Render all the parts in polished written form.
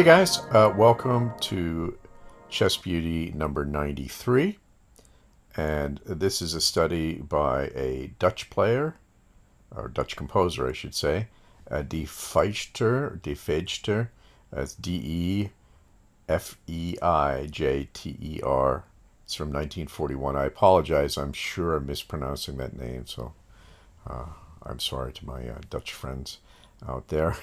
Hey guys, welcome to Chess Beauty number 93. And this is a study by a Dutch player, or Dutch composer, I should say, De Feijter. That's Defeijter. It's from 1941. I apologize, I'm sure I'm mispronouncing that name, so uh, I'm sorry to my Dutch friends out there.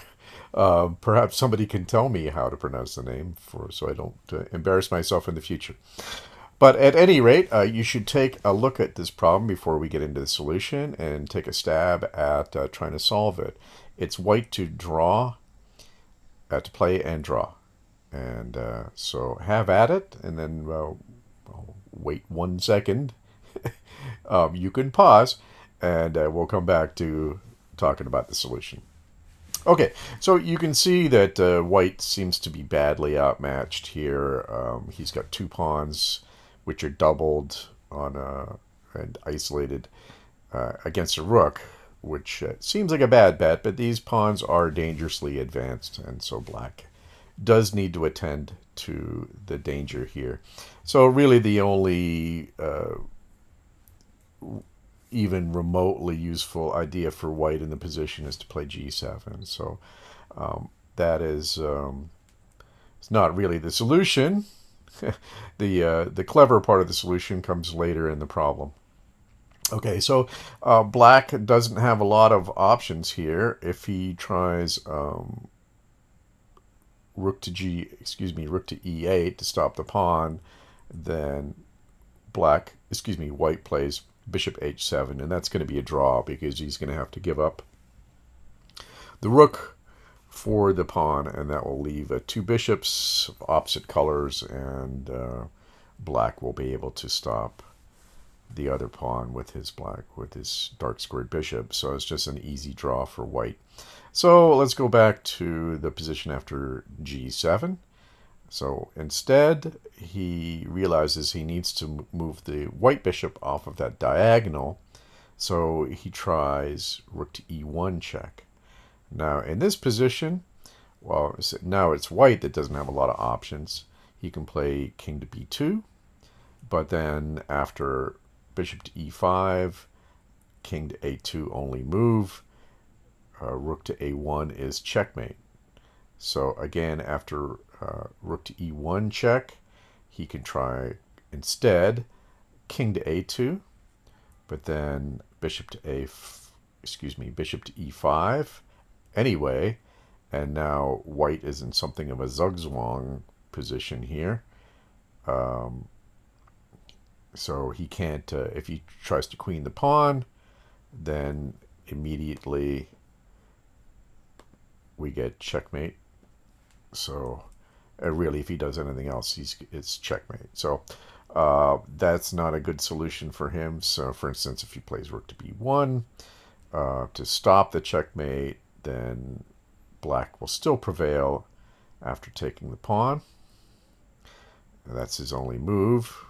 Perhaps somebody can tell me how to pronounce the name so I don't embarrass myself in the future. But at any rate, you should take a look at this problem before we get into the solution and take a stab at trying to solve it. It's white to draw, to play and draw. And so have at it, and then wait 1 second. You can pause, and we'll come back to talking about the solution. Okay, so you can see that white seems to be badly outmatched here. He's got two pawns, which are doubled and isolated against a rook, which seems like a bad bet, but these pawns are dangerously advanced, and so black does need to attend to the danger here. So really the only even remotely useful idea for white in the position is to play g7. So that is it's not really the solution. The clever part of the solution comes later in the problem. Okay, so black doesn't have a lot of options here. If he tries rook to e8 to stop the pawn, then white plays bishop h7, and that's going to be a draw because he's going to have to give up the rook for the pawn, and that will leave two bishops of opposite colors, and black will be able to stop the other pawn with his dark squared bishop. So it's just an easy draw for white. So let's go back to the position after g7. So instead, he realizes he needs to move the white bishop off of that diagonal. So he tries rook to e1 check. Now in this position, well, now it's white that doesn't have a lot of options. He can play king to b2, but then after bishop to e5, king to a2 only move, rook to a1 is checkmate. So again, after rook to e1 check, he can try instead king to a2, but then bishop to e5 anyway, and now white is in something of a zugzwang position here. So he can't, if he tries to queen the pawn, then immediately we get checkmate. So really, if he does anything else, it's checkmate. So that's not a good solution for him. So for instance, if he plays rook to b1 to stop the checkmate, then black will still prevail after taking the pawn. And that's his only move,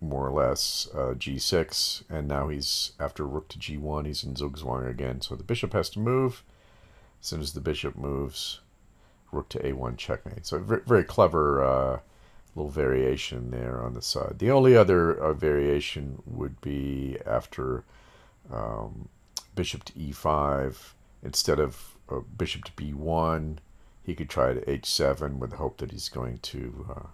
more or less, g6. And now he's, after rook to g1, he's in zugzwang again. So the bishop has to move. As soon as the bishop moves, rook to a1 checkmate. So very clever little variation there on the side. The only other variation would be after bishop to e5, instead of bishop to b1, he could try to h7 with the hope that he's going to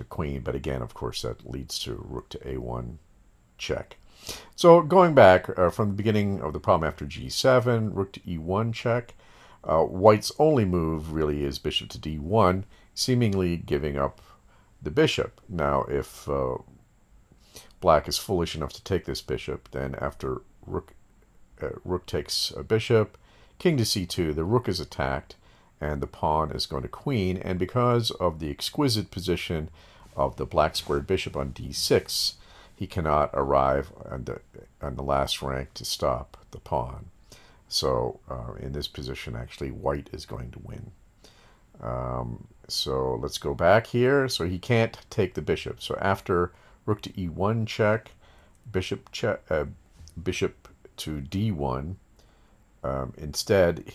queen. But again, of course, that leads to rook to a1 check. So going back from the beginning of the problem after g7, rook to e1 check, white's only move really is bishop to d1, seemingly giving up the bishop. Now, if black is foolish enough to take this bishop, then after rook takes a bishop, king to c2, the rook is attacked, and the pawn is going to queen. And because of the exquisite position of the black squared bishop on d6, he cannot arrive on the last rank to stop the pawn. So in this position, actually, white is going to win. So let's go back here. So he can't take the bishop. So after rook to e1 check, bishop to d1. Instead,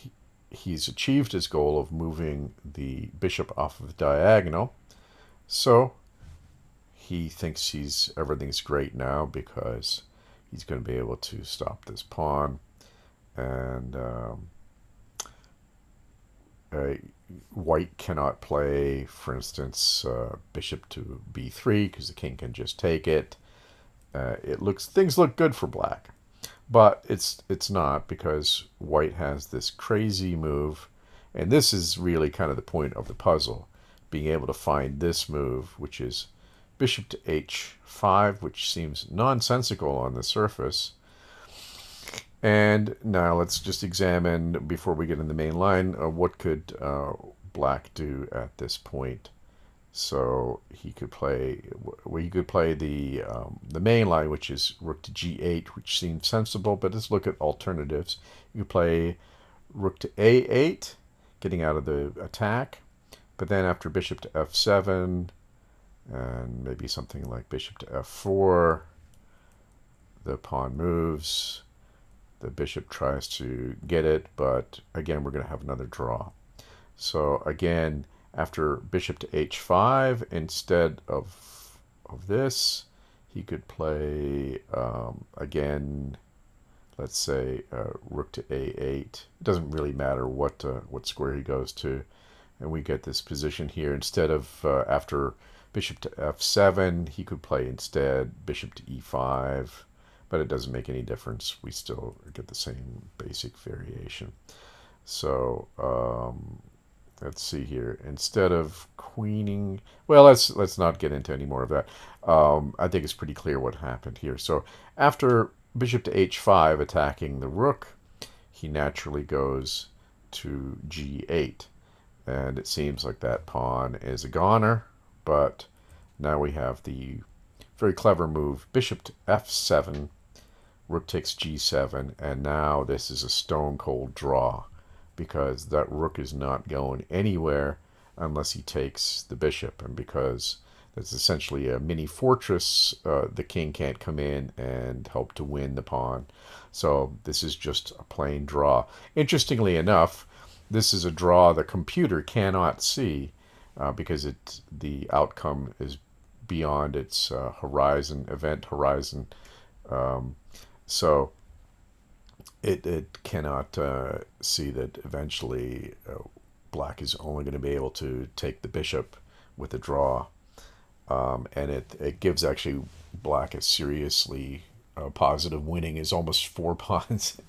he's achieved his goal of moving the bishop off of the diagonal. So he thinks everything's great now because he's going to be able to stop this pawn. And white cannot play, for instance, bishop to b3 because the king can just take it. Things look good for black, but it's not, because white has this crazy move, and this is really kind of the point of the puzzle, being able to find this move, which is bishop to h5, which seems nonsensical on the surface. And now let's just examine, before we get in the main line, what could black do at this point. So he could play the main line, which is rook to g8, which seems sensible, but let's look at alternatives. You could play rook to a8, getting out of the attack, but then after bishop to f7, and maybe something like bishop to f4, the pawn moves. The bishop tries to get it, but again, we're going to have another draw. So again, after bishop to h5, instead of this, he could play, again, let's say rook to a8. It doesn't really matter what square he goes to. And we get this position here. Instead of, after bishop to f7, he could play instead bishop to e5. But it doesn't make any difference. We still get the same basic variation. So let's see here. Instead of queening, well, let's not get into any more of that. I think it's pretty clear what happened here. So after bishop to h5 attacking the rook, he naturally goes to g8. And it seems like that pawn is a goner, but now we have the very clever move, bishop to f7, rook takes g7, and now this is a stone-cold draw, because that rook is not going anywhere unless he takes the bishop, and because that's essentially a mini fortress, the king can't come in and help to win the pawn. So this is just a plain draw. Interestingly enough, this is a draw the computer cannot see, because the outcome is beyond its event horizon. So it cannot see that eventually black is only going to be able to take the bishop with a draw. And it gives actually black a seriously positive winning, is almost 4 pawns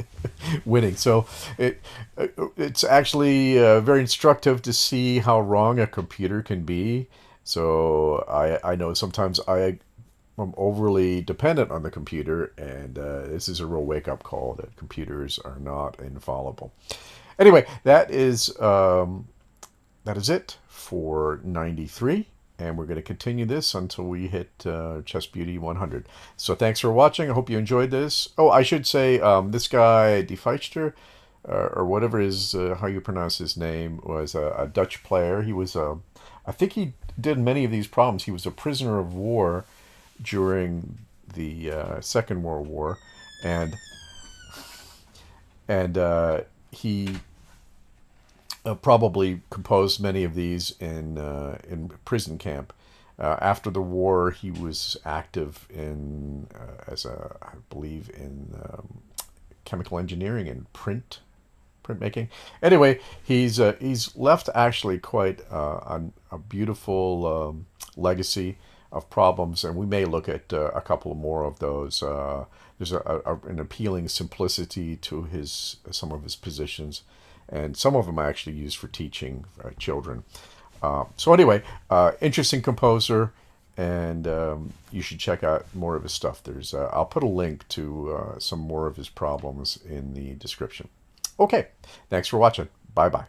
winning. So it's actually very instructive to see how wrong a computer can be. So I know sometimes I'm overly dependent on the computer, and this is a real wake-up call that computers are not infallible. Anyway, that is it for 93, and we're going to continue this until we hit Chess Beauty 100. So thanks for watching. I hope you enjoyed this. Oh, I should say this guy, Feijter, or whatever is how you pronounce his name, was a Dutch player. He was I think he did many of these problems. He was a prisoner of war during the Second World War, and he probably composed many of these in prison camp. After the war, he was active in I believe in chemical engineering and printmaking. Anyway, he's left actually quite a beautiful legacy of problems, and we may look at a couple more of those. There's an appealing simplicity to some of his positions, and some of them I actually use for teaching children. So anyway, interesting composer, and you should check out more of his stuff. I'll put a link to some more of his problems in the description. Okay, thanks for watching. Bye-bye.